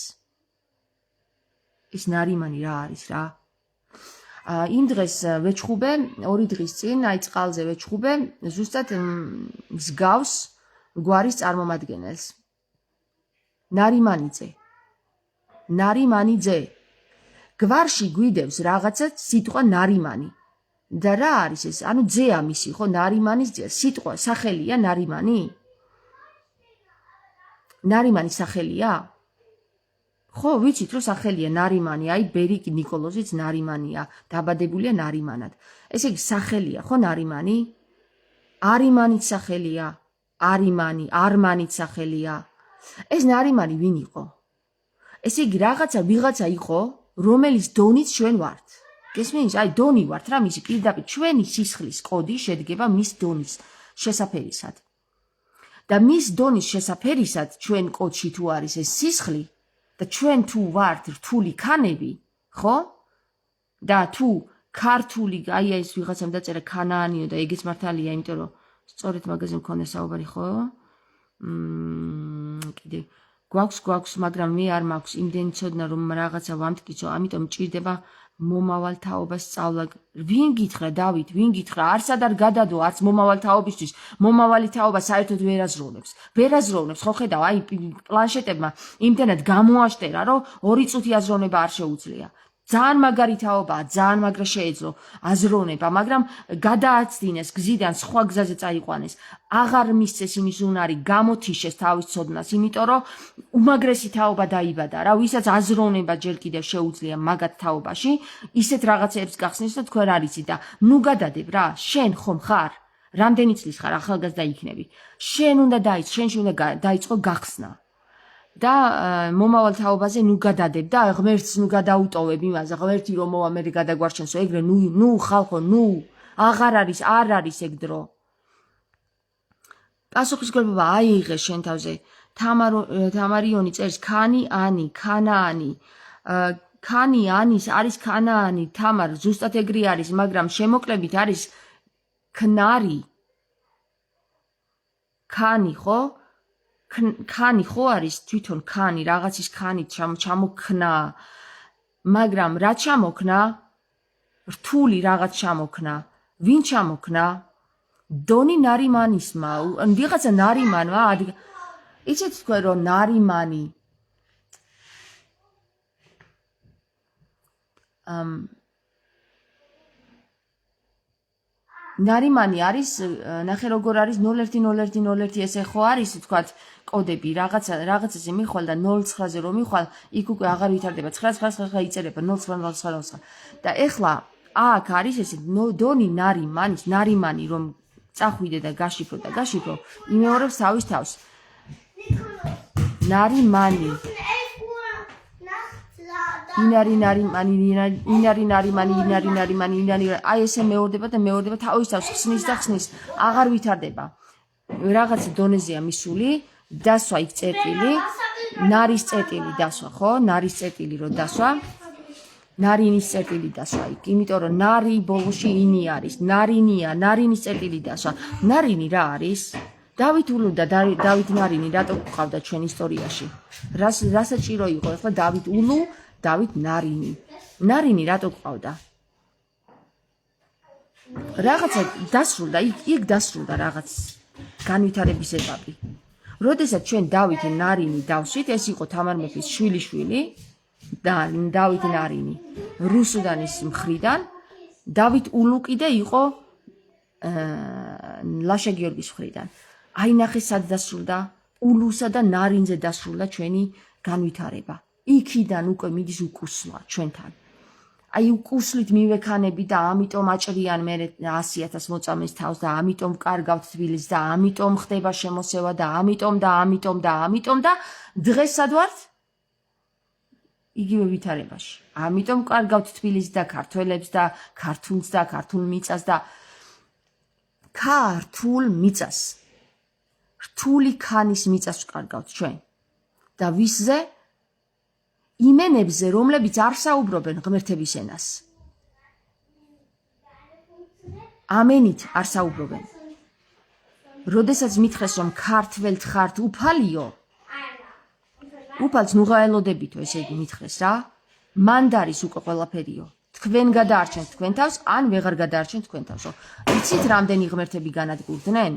ეს ნარიმანი რა არის რა? იმ დღეს ვეჩხუბე, 2 დღის წინ, აი წყალზე ვეჩხუბე, ზუსტად მსგავს გვარის წარმომადგენელს. ნარიმანიძე. გვარში გვიდევს რაღაცა სიტყვა ნარიმანი. და რა არის ეს? ანუ ძეა მისი, ხო, ნარიმანის ძეა. სიტყვა სახელია ნარიმანი? ნარიმანის სახელია? ხო, ვიცით რომ სახელია ნარიმანი, აი ბერიკ ნიკოლოზიც ნარიმანია, დაბადებულია ნარიმანად. ესე იგი სახელია, ხო ნარიმანი? არიმანიც სახელია, არმანიც სახელია. ეს ნარიმანი ვინ იყო? ესე იგი ვიღაცა იყო, რომელიც დონით ჩვენ ვართ. გესმის? აი დონი ვართ რა, მისი პირდაპირ ჩვენი სისხლის კოდი შედგება მის დონის შესაფერისად. და მის დონის შესაფერისად ჩვენ კოდში თუ არის ეს სისხლი და ჩვენ თუ ვართ რთული ქანები, ხო? და თუ ქართული, აი ეს ვიღაცამ დაწერა ქანაანიო და ეგეც მართალია, იმიტომ რომ სწორედ მაგაზე მქონდა საუბარი, ხო? კიდე გვაქვს, მაგრამ მე არ მაქვს იმდენი ცოდნა რომ რაღაცა ვამტკიცო, ამიტომ მჭირდება მომავალ თაობას სწავლა. ვინ გითხრა დავით, ვინ გითხრა? არსად არ გადადო, არც მომავალ თაობისთვის. მომავალი თაობა საერთოდ ვერ აზროვნებს, ხო ხედავ, აი პლანშეტებმა იმდენად გამოაშტერა, რომ 2 წუთი აზროვნება არ შეუძლია. ძალიან მაგარი თაობაა, ძალიან მაგრა შეეძლო აზროვნება, მაგრამ გადააცდინეს გზიდან სხვა გზაზე წაიყვანეს. აღარ მისცეს იმის უნარი, გამოთიშეს თავის ცოდნას, იმიტომ რომ უმაგრესი თაობა დაიბადა რა, ვისაც აზროვნება ჯერ კიდევ შეუძლია მაგათ თაობაში, ისეთ რაღაცებს გახსნეს და თქვენ არ იცით და ნუ გადადებ რა, შენ ხომ ხარ? რამდენი წლის ხარ, ახალგაზრდა იქნები. შენში უნდა დაიწყო გახსნა. და მომავალ თაობაზე ნუ გადადებ და ღმერთს ნუ გადაუტოვებ იმაზე, ღმერთი რომ მოვა მე გადაგვარჩენსო, ეგრე ნუ ხალხო, ნუ აღარ არის ეგ დრო. პასუხისმგებლობა აიღეს შენ თავზე. თამარიონი წერს ქანაანი. ქანაანის არის ქანაანი, თამარ ზუსტად ეგრე არის, მაგრამ შემოკლებით არის ქნარი. ქანი, ხო? ქანი ხო არის თვითონ ქანი, რაღაცის ქანით ჩამოქნა, მაგრამ რა ჩამოქნა? რთული რაღაც ჩამოქნა. ვინ ჩამოქნა? დონი ნარიმანისმა, ვიღაცა ნარიმანმა, იცით თქვენ რომ ნარიმანი ნარიმანი არის, ნახე როგორ არის 010101 ესე ხო არის, თქვათ კოდები, რაღაცაზე მიხვალ და 09-ზე რომ მიხვალ, იქ უკვე აღარ ვითარდება, 999 იწერება 0999 და ეხლა აქ არის ესე დონი ნარიმანი რომ წახვიდე და გაშიფრო, იმეორებს თავის თავს. ნარიმანი ინარი აი ესე მეორდება და მეორდება თავის თავს ხსნის აღარ ვითარდება. რაღაც დონეზეა მისული, დასვა იქ წერტილი, ნარის წერტილი დასვა, ხო? ნარის წერტილი რო დასვა. ნარინის წერტილი დასვა იქ, იმიტომ რომ ნარი ბოლოში ინი არის, ნარინის წერტილი დასვა. ნარინი რა არის? დავით ულუ და დავით ნარინი რატო გყავდა ჩვენ ისტორიაში? რასაჭირო იყო ახლა დავით ულუ, დავით ნარინი. ნარინი რატო გყავდა? რაღაცა დასრულდა, იქ დასრულდა რაღაც განვითარების ეტაპი. როდესაც ჩვენ დავით ნარინი დავსვით, ეს იყო თამარ მეფის შვილიშვილი. დავით ნარინი რუსუდანის მხრიდან, დავით ულუ კიდე იყო ლაშა გიორგის მხრიდან. აი ნახე სად დასრულდა? ულუსა და ნარინზე დასრულდა ჩვენი განვითარება. იქიდან უკვე მიდის უკუსლა ჩვენთან. აი უკუსლით მივექანები და ამიტომ აჭრიან მე 100,000 მოწამეს თავს და ამიტომ კარგავთ თბილისს და ამიტომ ხდება შემოსევა და ამიტომ და დღეს სად ვართ? იგივე ვითარებაში. ამიტომ კარგავთ თბილისს და ქართველებს და ქართულს და ქართულ მიწას და ქართულ მიწას. რთული ქანის მიწას ვკარგავთ ჩვენ. და ვისზე? იმენებზე, რომლებიც არ საუბრობენ ღმერთების ენას. ამენით არ საუბრობენ. როდესაც მითხრეს რომ ქართველთ ხართ უფალიო, უფალს ნუღა ელოდებითო, ესე იგი მითხრეს რა. მანდარის უკვე ყველაფერიო. თქვენ გადაარჩენთ თქვენ თავს, ან ვეღარ გადაარჩენთ თქვენ თავსო. იცით რამდენი ღმერთები განადგურდნენ?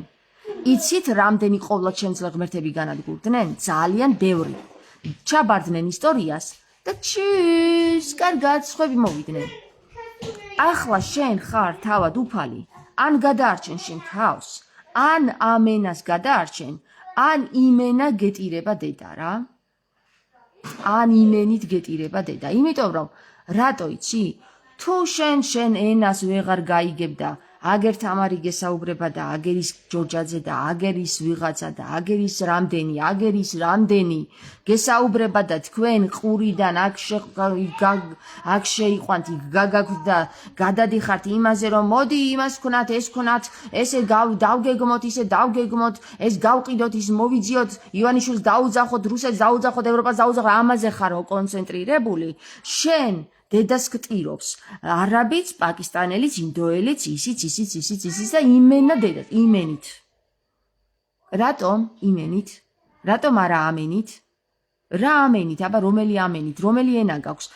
იცით რამდენი ყოვლადშემძლე ღმერთები განადგურდნენ? ძალიან ბევრი. ჩაბარდნენ ისტორიას და კარგად სხვები მოვიდნენ. ახლა შენ ხარ თავად უფალი, ან გადაარჩენ შენ თავს, ან ამენას გადაარჩენ, ან იმენა გეტირება დედა რა. ან იმენით გეტირება დედა. იმიტომ რომ რატო იცი? თუ შენ ენას ვეღარ გაიგებ და აგერ თამარი გესაუბრება და აგერ ის ჯორჯაძე და აგერ ის ვიღაცა და აგერ ის რამდენი გესაუბრება და თქვენ ყურიდან აქ შეიყვანთ გაგაქვთ და გადადიხართ იმაზე რომ მოდი იმას ვქნათ ეს ვქნათ ესე დავგეგმოთ ისე დავგეგმოთ ეს გავყიდოთ ის მოვიძიოთ ივანიშვილს დაუძახოთ რუსეთს დაუძახოთ ევროპას დაუძახოთ ამაზე ხარო კონცენტრირებული შენ დედას გტირობს არაბიც, პაკისტანელიც, ინდოელიც, ისიც და იმენა დედას, იმენით. რატომ იმენით? რატომ არა ამენით? რა ამენით? აბა რომელი ამენით? რომელი ენა გაქვს?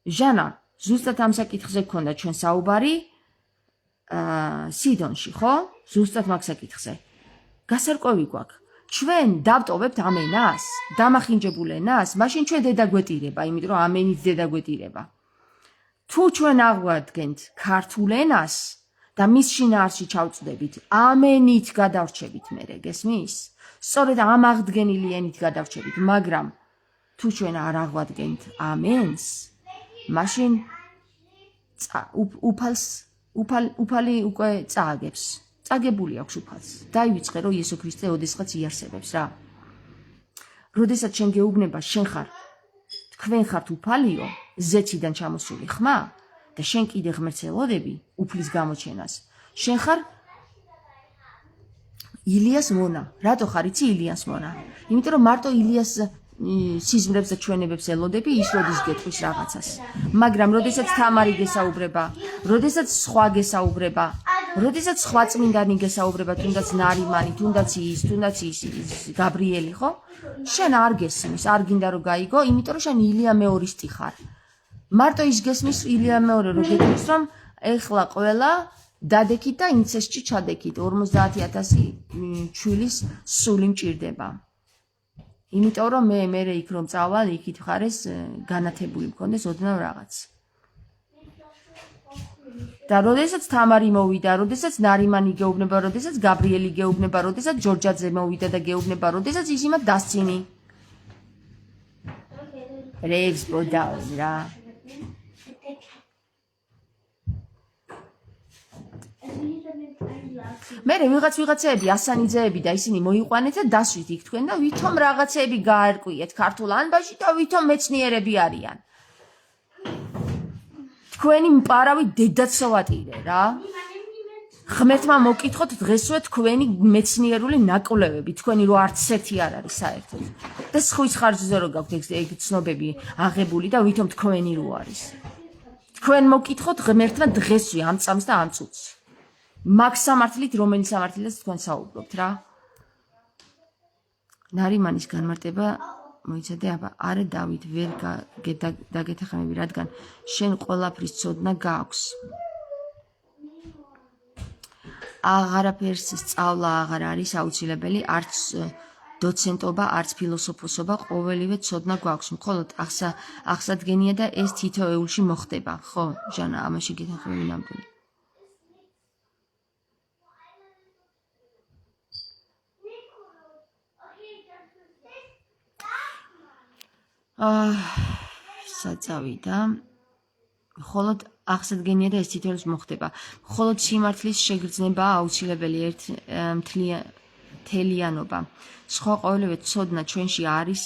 ჟანა, ზუსტად ამ საკითხზე გქონდა ჩვენ საუბარი სიდონში, ხო? ზუსტად მაგ საკითხზე. გასარკვევი გვაქვს. ჩვენ დავტოვებთ ამ ენას, დამახინჯებულ ენას, მაშინ ჩვენ დედა გვეტირება, იმიტომ რომ ამენით დედა გვეტირება. თუ ჩვენ აღვადგენთ ქართულ ენას და მის შინაარსში ჩავწდებით, ამენით გადავრჩებით მერე, გესმის? სწორედ ამ აღდგენილი ენით გადავრჩებით, მაგრამ თუ ჩვენ არ აღვადგენთ ამენს, მაშინ უფალი უკვე წააგებს. წაგებული აქვს უფალს. დაივიწყე რომ იესო ქრისტე ოდესღაც იარსებებს რა. როდესაც შენ გეუბნება შენ ხარ თქვენ ხართ უფალიო, ზეციდან ჩამოსული ხმა და შენ კიდე ღმერთს ელოდები უფლის გამოჩენას. შენ ხარ ილიას მონა. რატო ხარ იცი ილიას მონა? იმიტომ რომ მარტო ილიას სიზმრებს და ჩვენებებს ელოდები ის როდის გეტყვის რაღაცას. მაგრამ როდესაც თამარი გესაუბრება, როდესაც სხვა გესაუბრება, როდესაც სხვა წმინდანი გესაუბრება, თუნდაც ნარიმანი, თუნდაც ის გაბრიელი, ხო? შენ არ გესმის, არ გინდა რომ გაიგო, იმიტომ რომ შენ ილია მეორისტი ხარ. მარტო ის გესმის ილია მეორე რო გეტყვის რომ ეხლა ყველა დადექით და ინცესტში ჩადექით 50000 ჩვილის სული მჭირდება. იმიტომ რომ მე იქ რომ წავალ იქით მხარეს განათებული მქონდეს ოდნავ რაღაც. და როდესაც თამარი მოვიდა, როდესაც ნარიმანი გეუბნება, როდესაც გაბრიელი გეუბნება, როდესაც ჯორჯაძე მოვიდა და გეუბნება, როდესაც ის იმათ დასცინი. რეებს ბოდავენ რა. მე ვიღაცეები ასანიძეები და ისინი მოიყვანეთ და დასვით იქ თქვენ და ვითომ რაღაცეები გაარკვიეთ ქართულ ანბაში და ვითომ მეცნიერები არიან. თქვენი მპარავი დედაცოვატირე რა. ღმერთმა მოკითხოთ დღესვე თქვენი მეცნიერული ნაკვლევები, თქვენი რო არც ერთი არ არის საერთოდ. და სხვის ხარჯზე რო გაქვთ ეგ ცნობები აღებული და ვითომ თქვენი რო არის. თქვენ მოკითხოთ ღმერთმა დღესვე ამ წამს და ამ წუთს. მაგ სამართლით რომელი სამართლითაც თქვენ საუბრობთ რა. ნარიმანის განმარტება მოიცადე აბა არა დავით ვერ დაგეთახმები რადგან შენ ყველაფრის ცოდნა გაქვს. აღარაფერს სწავლა აღარ არის აუცილებელი არც დოცენტობა არც ფილოსოფოსობა ყოველივე ცოდნა გვაქვს მხოლოდ აღსადგენია და ეს თითოეულში მოხდება ხო ჟანა ამაში გეთახმები ნამდვილი. საწავიდა მხოლოდ აღსადგენია და ეს თითოეულში მოხდება მხოლოდ სიმართლის შეგრძნება აუცილებელი მთლიანობა სხვა ყოველივე ცოდნა ჩვენში არის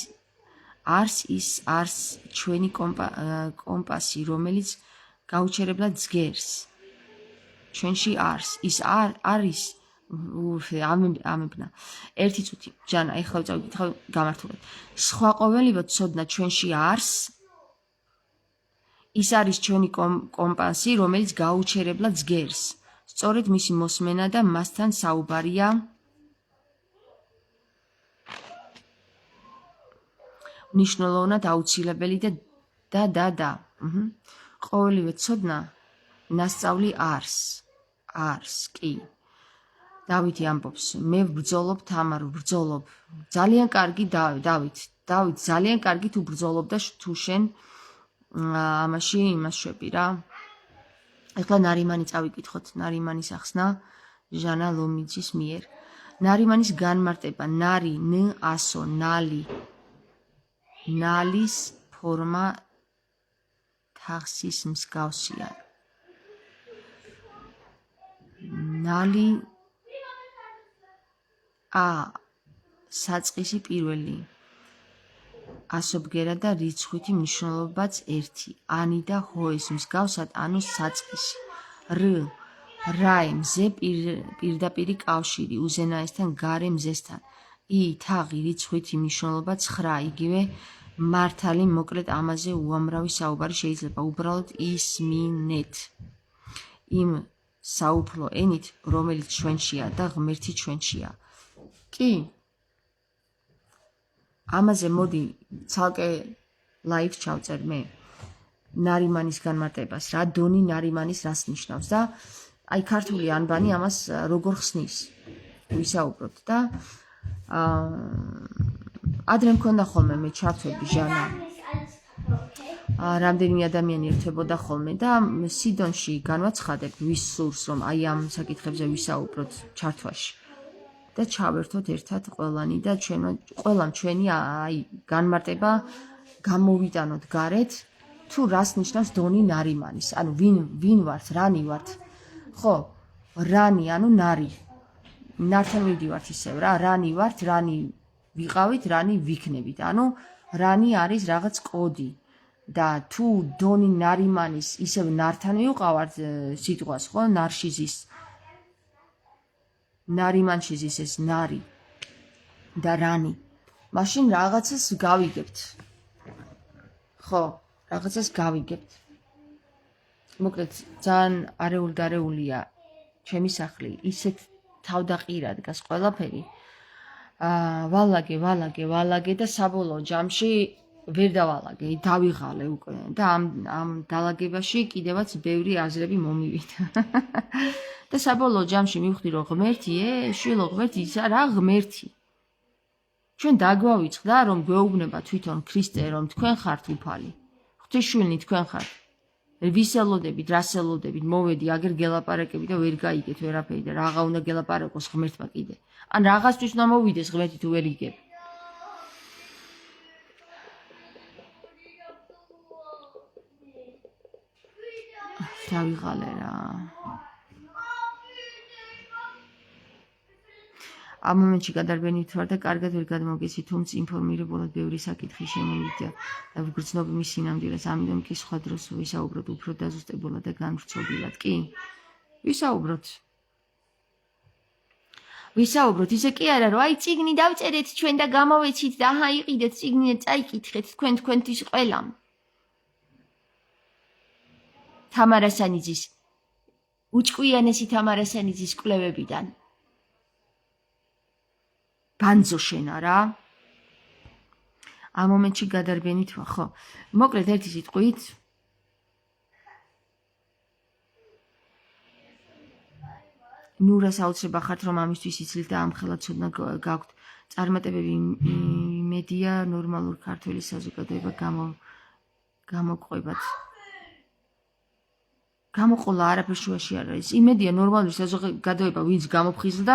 ჩვენი კომპასი რომელიც გაუჩერებლად ძგერს ჩვენში ის არის ამებნა ერთი წუთი ჯანა ეხლა წავიკითხავ გამართულად სხვა ყოველივე ცოდნა ჩვენში ის არის ჩვენი კომპასი რომელიც გაუჩერებლად ძგერს სწორედ მისი მოსმენა და მასთან საუბარია მნიშვნელოვნად აუცილებელი და ყოველივე ცოდნა ნასწავლი არის კი დავითი ამბობს მე ვბრძოლობ თამარ ვბრძოლობ ძალიან კარგი დავით ძალიან კარგი თუ ბრძოლობ და თუ შენ ამაში იმას შვები რა ეხლა ნარიმანი წავიკითხოთ ნარიმანის ახსნა ჟანა ლომიძის მიერ ნარიმანის განმარტება ნარი ν ასო ნალის ფორმა თახსის მსგავსია ნალი საწყისი პირველი ასობგერა და რიცხვითი მნიშვნელობაც ერთი ანი და ჰოის მსგავსად ანუ საწყისი რაი მზე პირდაპირი კავშირი უზენაესთან გარე მზესთან თაღი რიცხვითი მნიშვნელობა 9 იგივე მართალი მოკლედ ამაზე უამრავი საუბარი შეიძლება უბრალოდ ისმინეთ იმ საუფლო ენით რომელიც ჩვენშია და ღმერთი ჩვენშია კი ამაზე მოდი ცალკე ლაივს ჩავწერ მე ნარიმანის განმარტებას რა დონი ნარიმანის რას ნიშნავს და აი ქართული ანბანი ამას როგორ ხსნის ვისაუბროთ და ადრე მქონდა ხოლმე მე ჩართვები ჟანა რამდენიმე ადამიანი ერთვებოდა ხოლმე და სიდონში განვაცხადებ ვის სურს რომ აი ამ საკითხებზე ვისაუბროთ ჩართვაში და ჩავერთოთ ერთად ყველანი და ყველამ ჩვენი აი განმარტება გამოვიტანოთ გარეთ თუ რას ნიშნავს დონი ნარიმანის ანუ ვინ ვართ რანი ვართ ხო რანი ანუ ნარი ნართან მივდივართ ისევ რა რანი ვართ რანი ვიყავით რანი ვიქნებით ანუ რანი არის რაღაც კოდი და თუ დონი ნარიმანის ისევ ნართან მივყავართ სიტყვას ხო ნარში ზის ნარიმანში ზის ეს ნარი და რანი მაშინ რაღაცას გავიგებთ ხო რაღაცას გავიგებთ მოკლედ ძალიან არეულია ჩემი სახლი ისეთ თავდაყირად დგას ყველაფერი ვალაგე და საბოლოო ჯამში ვერ დავალაგე, დავიღალე უკვე და ამ დალაგებაში კიდევაც ბევრი აზრები მომივიდა. და საბოლოო ჯამში მივხვდი რომ ღმერთი, შვილო ღმერთი, ისა რა ღმერთი. ჩვენ დაგვავიწყდა რომ გვეუბნება თვითონ ქრისტე რომ თქვენ ხართ უფალი. ღვთისმშვილნი თქვენ ხართ. ვისელოდებით, რასელოდებით, მოვედი, აგერ გელაპარაკები და ვერ გაიგეთ ვერაფერი და რაღა უნდა გელაპარაკოს ღმერთმა კიდე. ან რაღაცთვის უნდა მოვიდეს ღმერთი თუ ვერ იგებ. დავიღალე რა. ამ მომენტში გადარბენით ვარ და კარგად ვერ გადმოგეცი, თუმცა ინფორმირებულად ბევრი საკითხი შემოვიდა და ვგრძნობ მის სინამდვილეს, ამიტომ კი სხვა დროს ვისაუბროთ უფრო დაზუსტებულად და განვრცობილად. კი, ვისაუბროთ, ისე კი არა, რომ აი წიგნი დავწერეთ ჩვენ და გამოვეცით და აჰა იყიდეთ წიგნი და წაიკითხეთ თქვენთვის ყველამ. თამარასანიძის უჭკვიანესი თამარასანიძის კვლევებიდან. ბანძო შენა რა. ამ მომენტში გადარბენით ვარ, ხო? მოკლედ ერთი სიტყვით ნურას აუცილებლად ხართ რომ ამისთვის იცილთ და ამხელა ცოდნა გაქვთ. წარმატებები იმედია ნორმალურ ქართველი საზოგადოება გამოყვებათ. გამოყოლა არაფერ შუაში არ არის. იმედია ნორმალური საზოგადოება ვინც გამოფხიზლდა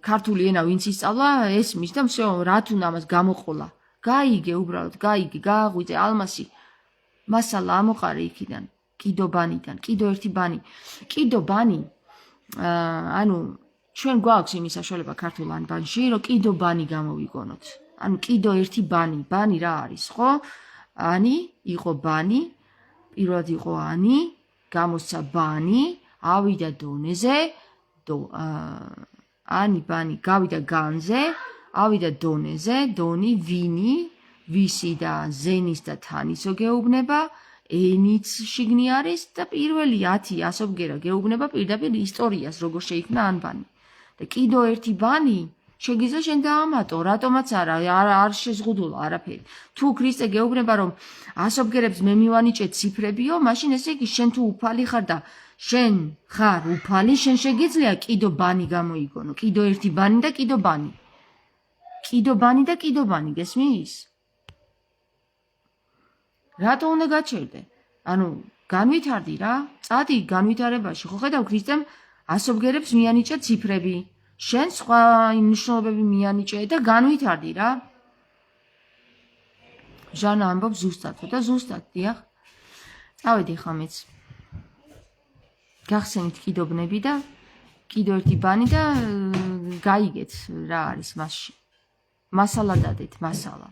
ქართული ენა ვინც ისწავლა ესმის და всё რა თუნდა ამას გამოყოლა. გაიგე უბრალოდ, გაიგე, გააღვიძე ალმასი. მასალა ამოყარე იქიდან, კიდობანიდან, კიდო ერთი ბანი. კიდო ბანი ანუ ჩვენ გვაქვს იმის საშუალება ქართულ ანბანში, რომ კიდო ბანი გამოვიგონოთ. ანუ კიდო ერთი ბანი, ბანი რა არის, ხო? ანი იყო ბანი, პირველად იყო ანი გამოსცა ბანი, ავიდა დონეზე, ანი ბანი გავიდა განზე, ავიდა დონეზე, დონი ვინი, ვისი და ზენის და თანისო გეუბნება, ენიც შიგნი არის და პირველი 10 ასობგერა გეუბნება პირდაპირ ისტორიას, როგორ შეიქმნა ანბანი. და კიდო ერთი ბანი შეგიძლია შენ დაამატო, რატომაც არ შეზღუდულა არაფერი. თუ ქრისტე გეუბნება რომ ასობგერებს მე მივანიჭე ციფრებიო, მაშინ ესე იგი შენ თუ უფალი ხარ და შენ ხარ უფალი, შენ შეგიძლია კიდო ბანი გამოიგონო, კიდო ერთი ბანი და კიდო ბანი. კიდო ბანი და კიდო ბანი, გესმის? რატო უნდა გაჩერდე? ანუ განვითარდი რა, წადი განვითარებაში. ხო ხედავ ქრისტემ ასობგერებს მიანიჭა ციფრები. შენ სხვა მნიშვნელობები მიანიჭე და განვითარდი რა. ჟანა ამბობს ზუსტად და ზუსტად, დიახ. წავედი ხამეც. გახსენით კიდობნები და კიდო ერთი ბანი და გაიგეთ რა არის მასში. მასალა დადეთ, მასალა.